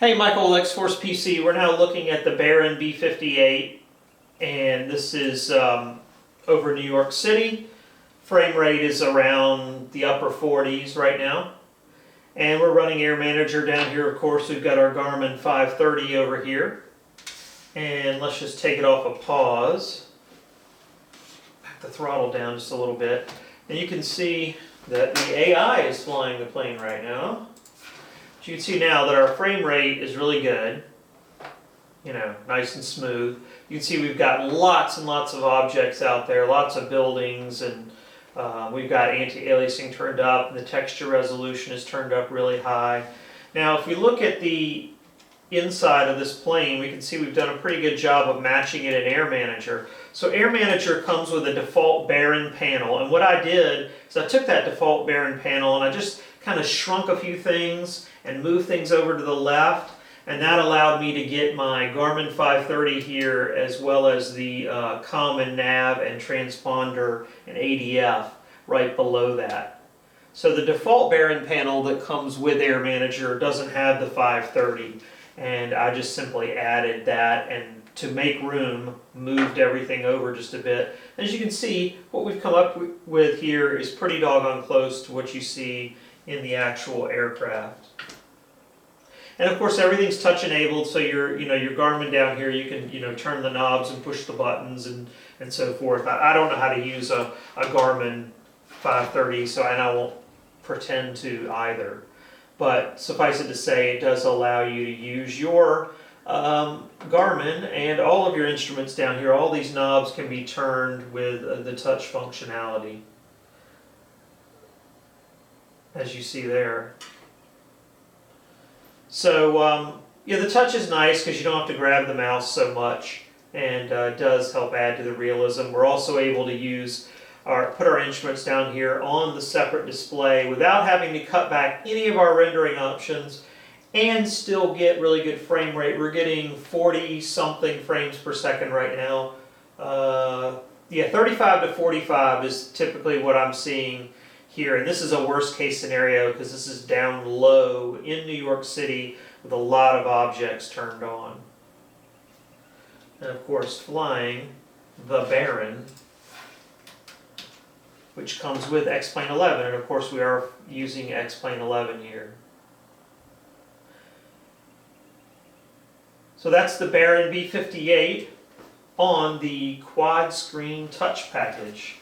Hey, Michael, X-Force PC. We're now looking at the Baron B58, and this is over New York City. Frame rate is around the upper 40s right now. And we're running Air Manager down here. Of course, we've got our Garmin 530 over here. And let's just take it off a pause. Back the throttle down just a little bit. And you can see that the AI is flying the plane right now. You can see now that our frame rate is really good, nice and smooth. You can see we've got lots and lots of objects out there, lots of buildings, and we've got anti-aliasing turned up, and the texture resolution is turned up really high. Now, if we look at the inside of this plane, we can see we've done a pretty good job of matching it in Air Manager. So Air Manager comes with a default Baron panel, and what I did is I took that default Baron panel and I just kind of shrunk a few things and moved things over to the left, and that allowed me to get my Garmin 530 here, as well as the common nav and transponder and ADF right below that. So the default Baron panel that comes with Air Manager doesn't have the 530, and I just simply added that, and to make room, moved everything over just a bit. As you can see, what we've come up with here is pretty doggone close to what you see in the actual aircraft. And of course, everything's touch enabled, so your Garmin down here, you can turn the knobs and push the buttons and so forth. I don't know how to use a Garmin 530, so I won't pretend to either. But suffice it to say, it does allow you to use your Garmin and all of your instruments down here. All these knobs can be turned with the touch functionality, as you see there. So the touch is nice because you don't have to grab the mouse so much, and it does help add to the realism. We're also able to put our instruments down here on the separate display without having to cut back any of our rendering options and still get really good frame rate. We're getting 40-something frames per second right now. 35 to 45 is typically what I'm seeing here, and this is a worst case scenario because this is down low in New York City with a lot of objects turned on. And of course, flying the Baron, which comes with X-Plane 11, and of course we are using X-Plane 11 here. So that's the Baron B58 on the quad screen touch package.